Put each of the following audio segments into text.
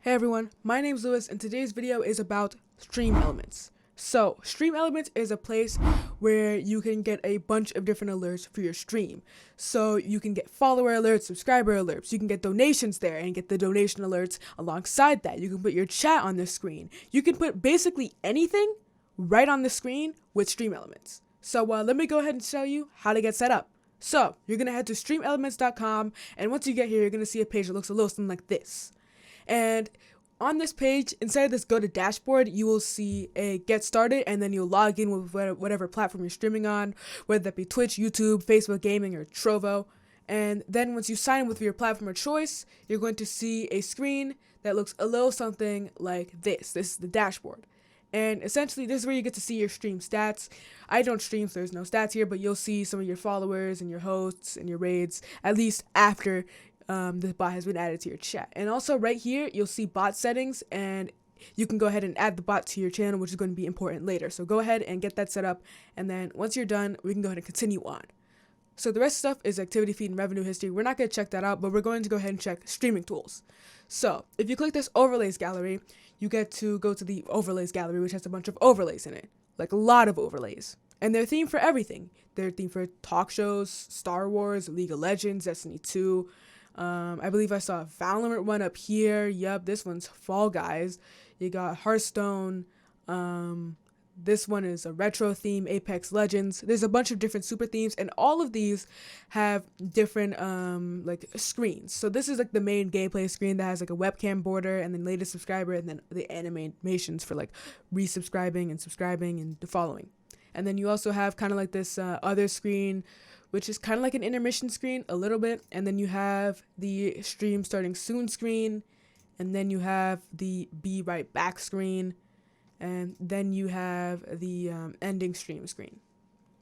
Hey everyone, my name's Lewis and today's video is about StreamElements. So, StreamElements is a place where you can get a bunch of different alerts for your stream. So, you can get follower alerts, subscriber alerts, you can get donations there and get the donation alerts alongside that. You can put your chat on the screen. You can put basically anything right on the screen with StreamElements. So, let me go ahead and show you how to get set up. So, you're going to head to StreamElements.com and once you get here, you're going to see a page that looks a little something like this. And on this page, inside of this go to dashboard, you will see a get started and then you'll log in with whatever platform you're streaming on, whether that be Twitch, YouTube, Facebook Gaming, or Trovo. And then once you sign in with your platform of choice, you're going to see a screen that looks a little something like this. This is the dashboard. And essentially, this is where you get to see your stream stats. I don't stream, so there's no stats here, but you'll see some of your followers and your hosts and your raids, at least after the bot has been added to your chat. And also right here, you'll see bot settings, and you can go ahead and add the bot to your channel, which is going to be important later. So go ahead and get that set up, and then once you're done, we can go ahead and continue on. So the rest of stuff is activity feed and revenue history. We're not going to check that out, but we're going to go ahead and check streaming tools. So if you click this overlays gallery, you get to go to the overlays gallery, which has a bunch of overlays in it, like a lot of overlays. And they're themed for everything. They're themed for talk shows, Star Wars, League of Legends, Destiny 2. I believe I saw a Valorant one up here. Yep, this one's Fall Guys. You got Hearthstone. This one is a retro theme, Apex Legends. There's a bunch of different super themes, and all of these have different like screens. So this is like the main gameplay screen that has like a webcam border, and then latest subscriber, and then the animations for like resubscribing and subscribing and following. And then you also have kind of like this other screen, which is kind of like an intermission screen a little bit. And then you have the stream starting soon screen. And then you have the be right back screen. And then you have the ending stream screen.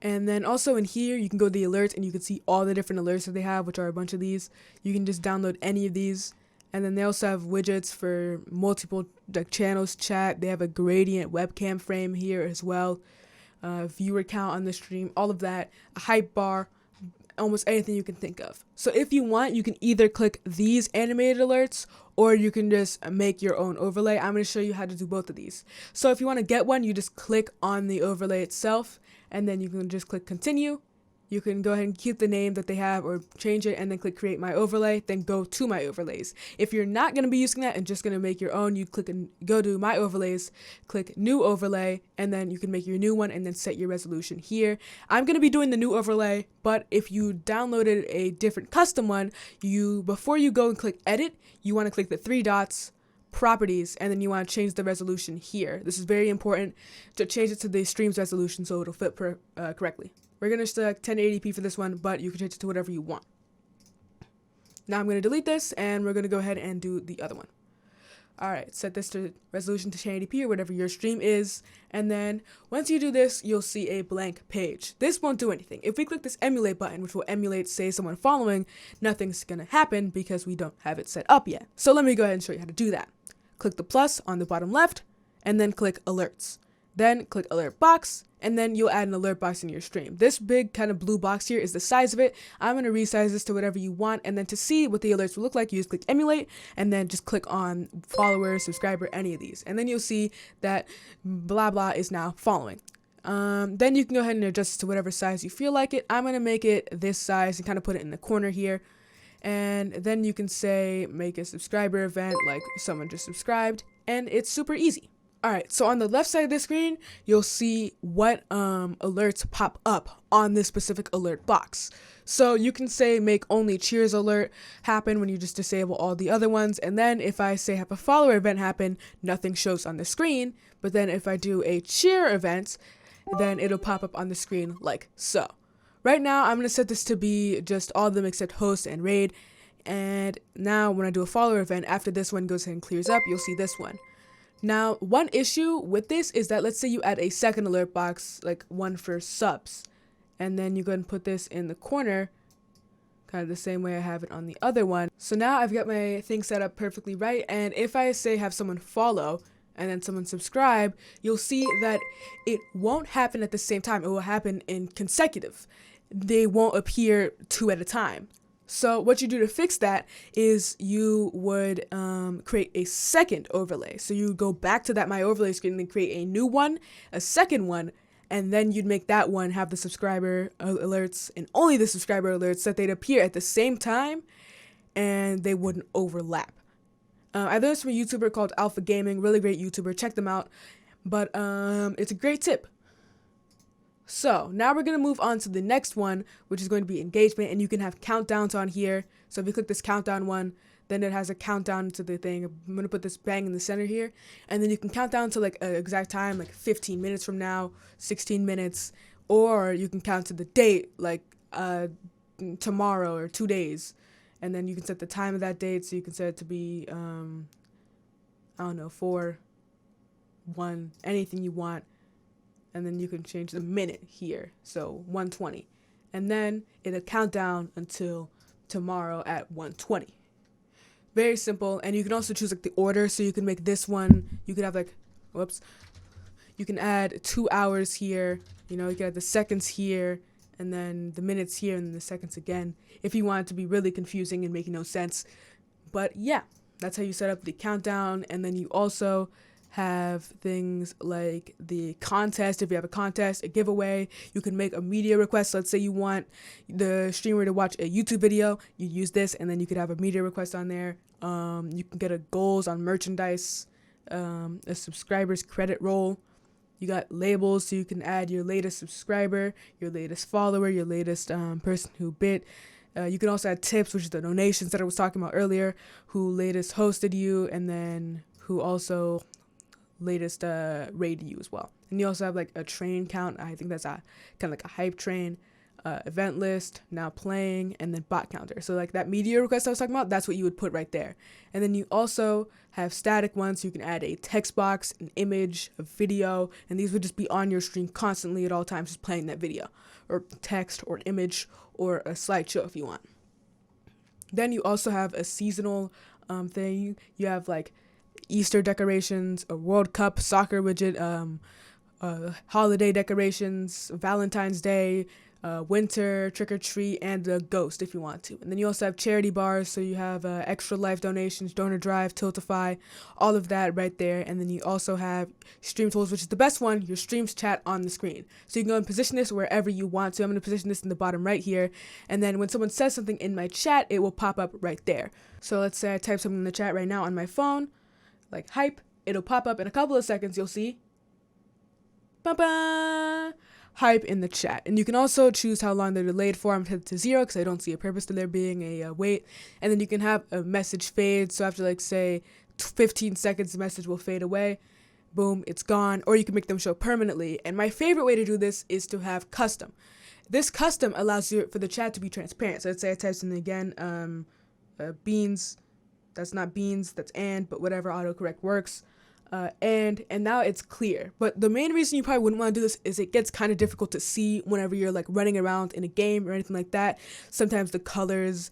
And then also in here, you can go to the alerts and you can see all the different alerts that they have, which are a bunch of these. You can just download any of these. And then they also have widgets for multiple like channels, chat. They have a gradient webcam frame here as well. Viewer count on the stream, all of that, a hype bar, almost anything you can think of. So if you want, you can either click these animated alerts or you can just make your own overlay. I'm going to show you how to do both of these. So if you want to get one, you just click on the overlay itself and then you can just click continue. You can go ahead and keep the name that they have or change it and then click create my overlay, then go to my overlays. If you're not going to be using that and just going to make your own, you click and go to my overlays, click new overlay, and then you can make your new one and then set your resolution here. I'm going to be doing the new overlay, but if you downloaded a different custom one, before you go and click edit, you want to click the 3 dots, properties, and then you want to change the resolution here. This is very important to change it to the stream's resolution so it'll fit correctly. We're going to select 1080p for this one, but you can change it to whatever you want. Now I'm going to delete this, and we're going to go ahead and do the other one. Alright, set this to resolution to 1080p or whatever your stream is, and then once you do this, you'll see a blank page. This won't do anything. If we click this emulate button, which will emulate, say, someone following, nothing's going to happen because we don't have it set up yet. So let me go ahead and show you how to do that. Click the plus on the bottom left, and then click alerts. Then click alert box, and then you'll add an alert box in your stream. This big kind of blue box here is the size of it. I'm going to resize this to whatever you want, and then to see what the alerts will look like, you just click emulate, and then just click on follower, subscriber, any of these. And then you'll see that blah blah is now following. Then you can go ahead and adjust it to whatever size you feel like it. I'm going to make it this size and kind of put it in the corner here. And then you can say make a subscriber event like someone just subscribed, and it's super easy. Alright, so on the left side of the screen, you'll see what alerts pop up on this specific alert box. So you can say make only cheers alert happen when you just disable all the other ones, and then if I say have a follower event happen, nothing shows on the screen, but then if I do a cheer event, then it'll pop up on the screen like so. Right now, I'm going to set this to be just all of them except host and raid, and now when I do a follower event, after this one goes ahead and clears up, you'll see this one. Now, one issue with this is that let's say you add a second alert box, like one for subs, and then you go and put this in the corner, kind of the same way I have it on the other one. So now I've got my thing set up perfectly right, and if I say have someone follow and then someone subscribe, you'll see that it won't happen at the same time. It will happen in consecutive. They won't appear 2 at a time. So what you do to fix that is you would create a second overlay. So you go back to that My Overlay screen and then create a new one, a second one, and then you'd make that one have the subscriber alerts and only the subscriber alerts, so that they'd appear at the same time and they wouldn't overlap. I learned this from a YouTuber called Alpha Gaming, really great YouTuber, check them out. But it's a great tip. So now we're going to move on to the next one, which is going to be engagement, and you can have countdowns on here. So if you click this countdown one, then it has a countdown to the thing. I'm going to put this bang in the center here, and then you can count down to like an exact time, like 15 minutes from now, 16 minutes, or you can count to the date, like tomorrow or 2 days, and then you can set the time of that date. So you can set it to be, I don't know, 4, 1, anything you want. And then you can change the minute here, so 1:20, and then it'll count down until tomorrow at 1:20. Very simple. And you can also choose like the order, so you can make this one, you could have like, you can add 2 hours here, you know, you can add the seconds here, and then the minutes here, and then the seconds again, if you want it to be really confusing and making no sense. But yeah, that's how you set up the countdown. And then you also have things like the contest. If you have a contest, a giveaway, you can make a media request. Let's say you want the streamer to watch a YouTube video, you use this, and then you could have a media request on there. You can get a goals on merchandise, a subscribers credit roll. You got labels, so you can add your latest subscriber, your latest follower, your latest person who bit. You can also add tips, which is the donations that I was talking about earlier, who latest hosted you, and then who also latest rated you as well. And you also have like a train count. I think that's a kind of like a hype train, event list, now playing, and then bot counter. So like that media request I was talking about, that's what you would put right there. And then you also have static ones, so you can add a text box, an image, a video, and these would just be on your stream constantly at all times, just playing that video or text or an image or a slideshow if you want. Then you also have a seasonal thing. You have like Easter decorations, a World Cup soccer widget, holiday decorations, Valentine's Day, winter, trick or treat, and a ghost if you want to. And then you also have charity bars, so you have extra life donations, donor drive, Tiltify, all of that right there. And then you also have stream tools, which is the best one, your streams chat on the screen. So you can go and position this wherever you want to. I'm going to position this in the bottom right here, and then when someone says something in my chat, it will pop up right there. So let's say I type something in the chat right now on my phone, like hype, it'll pop up in a couple of seconds. You'll see hype in the chat. And you can also choose how long they're delayed for. I'm set to 0 because I don't see a purpose to there being a wait. And then you can have a message fade, so after like say 15 seconds the message will fade away, boom, it's gone. Or you can make them show permanently. And my favorite way to do this is to have custom. This custom allows you for the chat to be transparent. So let's say I type something again, beans. That's not beans, that's but whatever, autocorrect works. And now it's clear. But the main reason you probably wouldn't want to do this is it gets kind of difficult to see whenever you're like running around in a game or anything like that. Sometimes the colors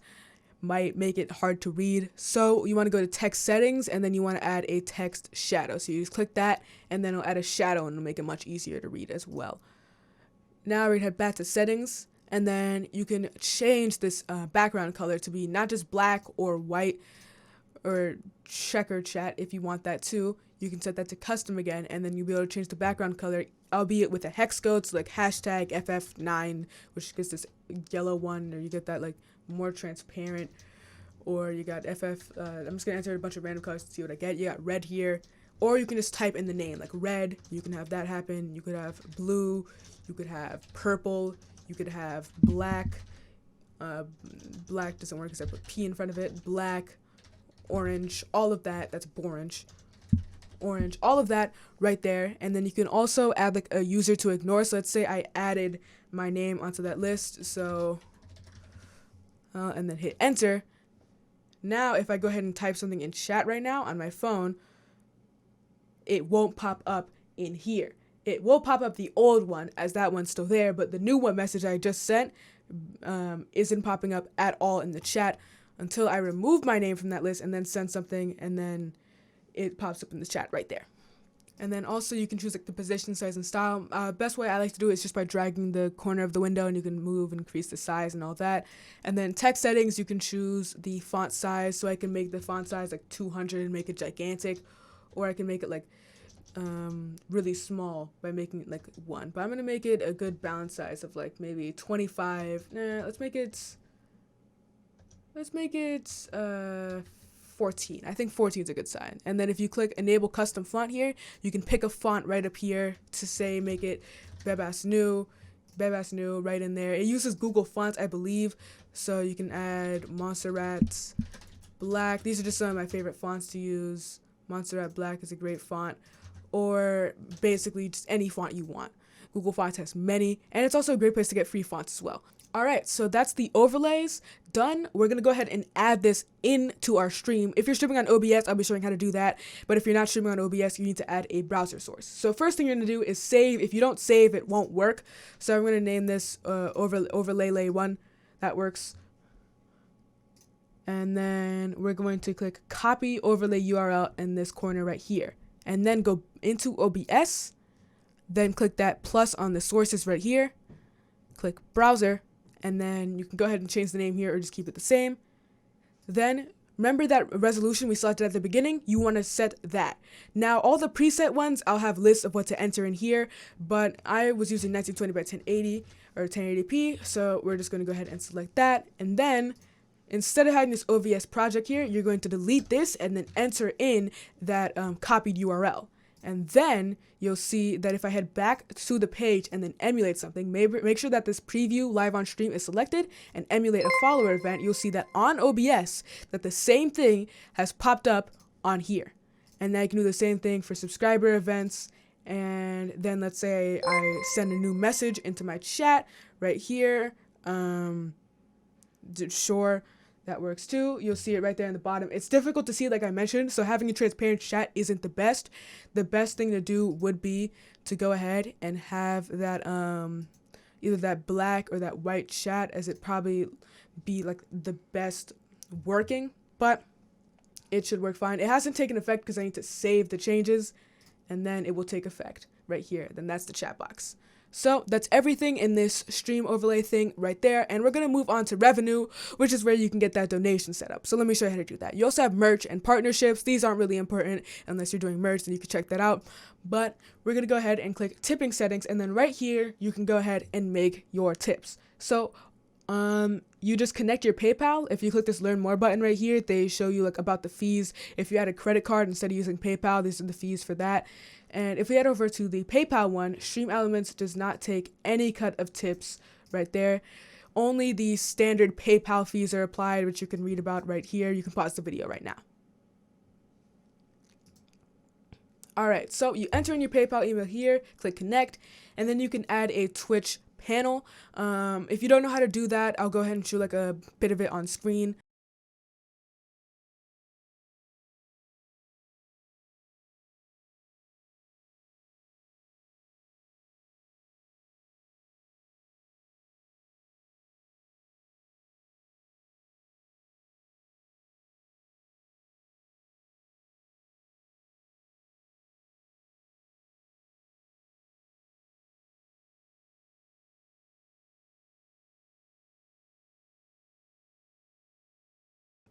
might make it hard to read. So you want to go to text settings, and then you want to add a text shadow. So you just click that, and then it'll add a shadow, and it'll make it much easier to read as well. Now we're going to head back to settings, and then you can change this background color to be not just black or white, or checker chat if you want that too. You can set that to custom again, and then you'll be able to change the background color, albeit with a hex code, so like hashtag FF9, which gets this yellow one, or you get that like more transparent, or you got FF, I'm just gonna enter a bunch of random colors to see what I get. You got red here, or you can just type in the name, like red, you can have that happen. You could have blue, you could have purple, you could have black, black doesn't work because I put P in front of it, black, orange, all of that, that's orange, all of that right there. And then you can also add like a user to ignore. So let's say I added my name onto that list, so and then hit enter. Now if I go ahead and type something in chat right now on my phone, it won't pop up in here. It will pop up the old one as that one's still there, but the new one message I just sent isn't popping up at all in the chat until I remove my name from that list and then send something, and then it pops up in the chat right there. And then also you can choose like the position, size, and style. Best way I like to do it is just by dragging the corner of the window, and you can move and increase the size and all that. And then text settings, you can choose the font size. So I can make the font size like 200 and make it gigantic, or I can make it like really small by making it like 1. But I'm gonna make it a good balance size of like maybe 25. Let's make it 14. I think 14 is a good sign. And then if you click enable custom font here, you can pick a font right up here to say make it Bebas New right in there. It uses Google Fonts, I believe, so you can add Montserrat Black. These are just some of my favorite fonts to use. Montserrat Black is a great font, or basically just any font you want. Google Fonts has many, and it's also a great place to get free fonts as well. Alright, so that's the overlays done. We're going to go ahead and add this into our stream. If you're streaming on OBS, I'll be showing how to do that. But if you're not streaming on OBS, you need to add a browser source. So first thing you're going to do is save. If you don't save, it won't work. So I'm going to name this overlay 1. That works. And then we're going to click copy overlay URL in this corner right here. And then go into OBS. Then click that plus on the sources right here. Click browser. And then you can go ahead and change the name here or just keep it the same. Then remember that resolution we selected at the beginning? You want to set that. Now all the preset ones, I'll have lists of what to enter in here, but I was using 1920 by 1080 or 1080p, so we're just going to go ahead and select that. And then instead of having this OBS project here, you're going to delete this and then enter in that copied URL. And then you'll see that if I head back to the page and then emulate something, make sure that this preview live on stream is selected and emulate a follower event, you'll see that on OBS that the same thing has popped up on here. And now you can do the same thing for subscriber events. And then let's say I send a new message into my chat right here. Sure. That works too. You'll see it right there in the bottom. It's difficult to see, like I mentioned, so having a transparent chat isn't the best. The best thing to do would be to go ahead and have that either that black or that white chat, as it probably be like the best working, but it should work fine. It hasn't taken effect because I need to save the changes, and then it will take effect right here. Then that's the chat box. So that's everything in this stream overlay thing right there. And we're going to move on to revenue, which is where you can get that donation set up. So let me show you how to do that. You also have merch and partnerships. These aren't really important unless you're doing merch, then you can check that out. But we're going to go ahead and click tipping settings. And then right here, you can go ahead and make your tips. So you just connect your PayPal. If you click this learn more button right here, they show you like about the fees. If you add a credit card instead of using PayPal, these are the fees for that. And if we head over to the PayPal one, StreamElements does not take any cut of tips right there. Only the standard PayPal fees are applied, which you can read about right here. You can pause the video right now. All right, so you enter in your PayPal email here, click connect, and then you can add a Twitch panel. If you don't know how to do that, I'll go ahead and show like a bit of it on screen.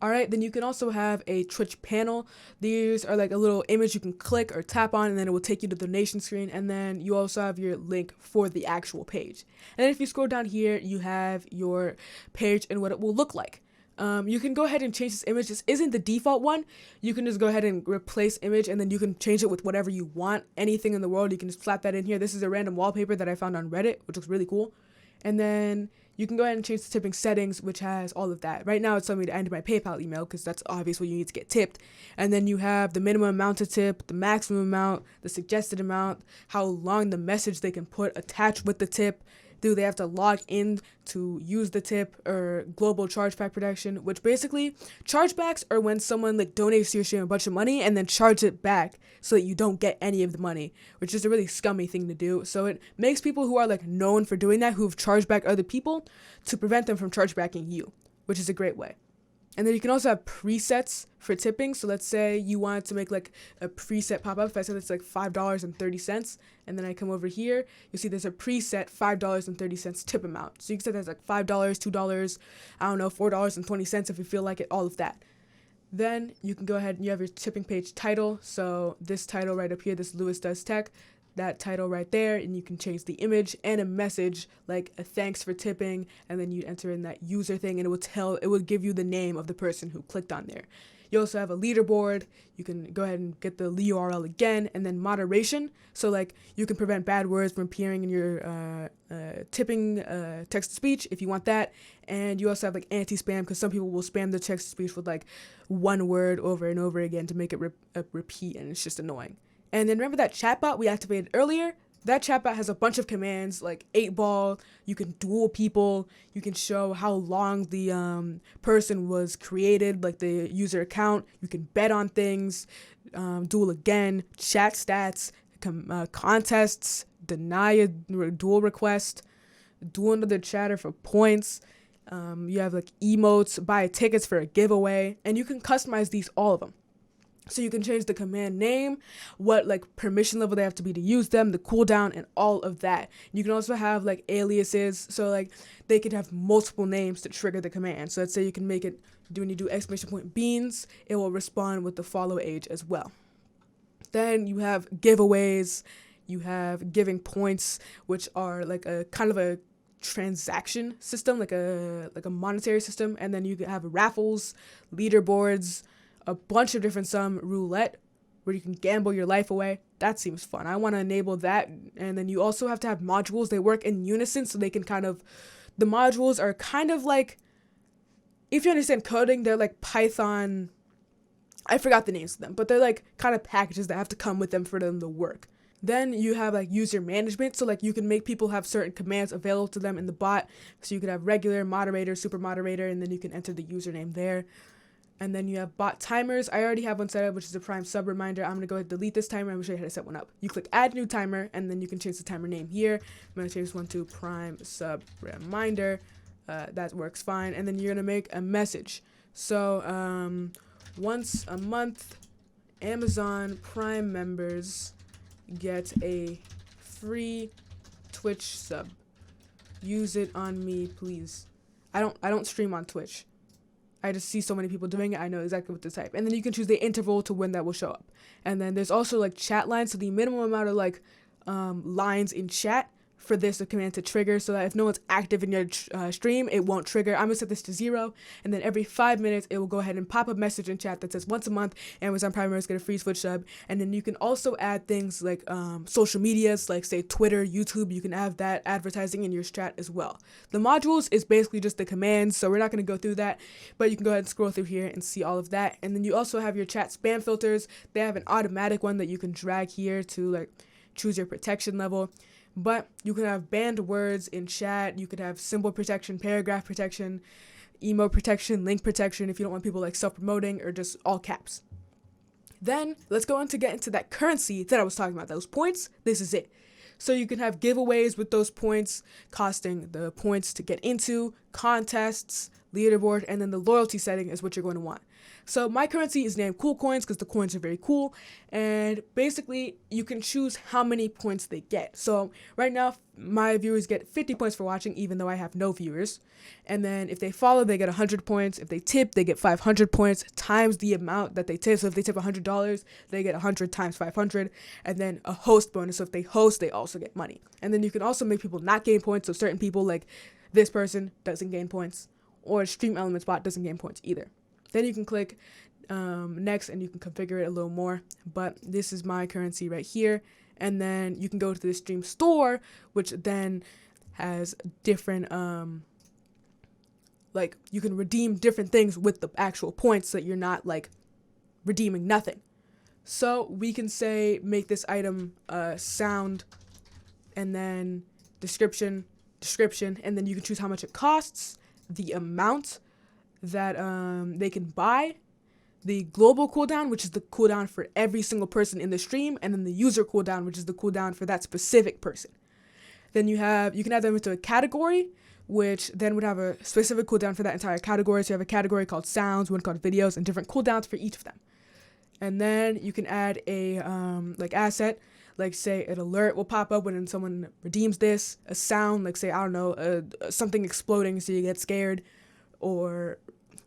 Alright, then you can also have a Twitch panel. These are like a little image you can click or tap on, and then it will take you to the donation screen, and then you also have your link for the actual page. And then if you scroll down here, you have your page and what it will look like. You can go ahead and change this image. This isn't the default one. You can just go ahead and replace image, and then you can change it with whatever you want. Anything in the world, you can just slap that in here. This is a random wallpaper that I found on Reddit, which looks really cool. And then you can go ahead and change the tipping settings, which has all of that. Right now, it's telling me to enter my PayPal email because that's obviously what you need to get tipped. And then you have the minimum amount to tip, the maximum amount, the suggested amount, how long the message they can put attached with the tip. Do they have to log in to use the tip, or global chargeback protection, which basically chargebacks are when someone like donates to your stream a bunch of money and then charge it back so that you don't get any of the money, which is a really scummy thing to do. So it makes people who are like known for doing that, who've charged back other people, to prevent them from chargebacking you, which is a great way. And then you can also have presets for tipping. So let's say you wanted to make like a preset pop up. If I said it's like $5.30, and then I come over here, you'll see there's a preset $5.30 tip amount. So you can set that's like $5, $2, I don't know, $4.20 if you feel like it, all of that. Then you can go ahead and you have your tipping page title. So this title right up here, this Lewis Does Tech, that title right there, and you can change the image and a message like a thanks for tipping, and then you enter in that user thing, and it will give you the name of the person who clicked on there. You also have a leaderboard. You can go ahead and get the URL again, and then moderation. So like you can prevent bad words from appearing in your tipping text-to-speech if you want that. And you also have like anti-spam, because some people will spam the text-to-speech with like one word over and over again to make it repeat, and it's just annoying. And then remember that chatbot we activated earlier? That chatbot has a bunch of commands like 8-ball, you can duel people, you can show how long the person was created, like the user account, you can bet on things, duel again, chat stats, contests, deny a duel request, duel another chatter for points, you have like emotes, buy tickets for a giveaway, and you can customize these, all of them. So you can change the command name, what like permission level they have to be to use them, the cooldown, and all of that. You can also have like aliases, so like they could have multiple names to trigger the command. So let's say you can make it, when you do !beans, it will respond with the follow age as well. Then you have giveaways, you have giving points, which are like a kind of a transaction system, like a monetary system. And then you can have raffles, leaderboards, a bunch of different, some roulette where you can gamble your life away. That seems fun. I want to enable that. And then you also have to have modules. They work in unison, so they can the modules are kind of like, if you understand coding, they're like Python, I forgot the names of them, but they're like kind of packages that have to come with them for them to work. Then you have like user management, so like you can make people have certain commands available to them in the bot. So you could have regular, moderator, super moderator, and then you can enter the username there. And then you have bot timers. I already have one set up, which is a prime sub reminder. I'm going to go ahead and delete this timer. I'm going to show you how to set one up. You click add new timer, and then you can change the timer name here. I'm going to change this one to prime sub reminder. That works fine. And then you're going to make a message. So once a month, Amazon Prime members get a free Twitch sub. Use it on me, please. I don't stream on Twitch. I just see so many people doing it. I know exactly what to type. And then you can choose the interval to when that will show up. And then there's also like chat lines. So the minimum amount of like lines in chat for this command to trigger, so that if no one's active in your stream, it won't trigger. I'm gonna set this to 0, and then every 5 minutes it will go ahead and pop a message in chat that says once a month Amazon Prime members get a free Twitch sub. And then you can also add things like social medias, like say Twitter, YouTube. You can have that advertising in your chat as well. The modules is basically just the commands, so we're not gonna go through that, but you can go ahead and scroll through here and see all of that. And then you also have your chat spam filters. They have an automatic one that you can drag here to like choose your protection level. But you can have banned words in chat, you could have symbol protection, paragraph protection, emo protection, link protection if you don't want people like self-promoting, or just all caps. Then let's go on to get into that currency that I was talking about, those points. This is it. So you can have giveaways with those points, costing the points to get into, contests, leaderboard, and then the loyalty setting is what you're going to want. So my currency is named Cool Coins because the coins are very cool, and basically you can choose how many points they get. So right now my viewers get 50 points for watching, even though I have no viewers. And then if they follow, they get 100 points. If they tip, they get 500 points times the amount that they tip. So if they tip $100, they get 100 times 500. And then a host bonus. So if they host, they also get money. And then you can also make people not gain points. So certain people, like this person, doesn't gain points, or StreamElements Bot doesn't gain points either. Then you can click next, and you can configure it a little more. But this is my currency right here. And then you can go to the Stream Store, which then has different, like you can redeem different things with the actual points, so that you're not like redeeming nothing. So we can say make this item sound, and then description, and then you can choose how much it costs, the amount that they can buy, the global cooldown, which is the cooldown for every single person in the stream, and then the user cooldown, which is the cooldown for that specific person. Then you can add them into a category. which then would have a specific cooldown for that entire category. So you have a category called sounds, one called videos, and different cooldowns for each of them. And then you can add a like asset, like say an alert will pop up when someone redeems this, a sound, like say, I don't know, something exploding so you get scared, or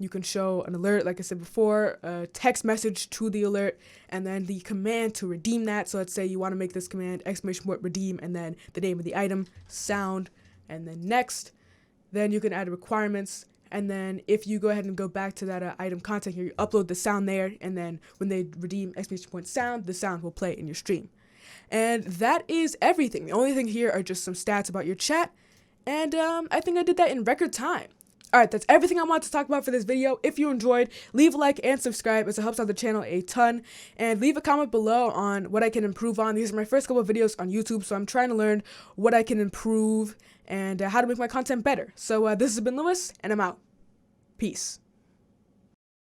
you can show an alert, like I said before, a text message to the alert, and then the command to redeem that. So let's say you want to make this command, !redeem, and then the name of the item, sound, and then next. Then you can add requirements, and then if you go ahead and go back to that item content here, you upload the sound there, and then when they redeem !sound, the sound will play in your stream. And that is everything. The only thing here are just some stats about your chat, and I think I did that in record time. Alright, that's everything I wanted to talk about for this video. If you enjoyed, leave a like and subscribe as it helps out the channel a ton. And leave a comment below on what I can improve on. These are my first couple of videos on YouTube, so I'm trying to learn what I can improve and how to make my content better. So this has been Lewis, and I'm out. Peace.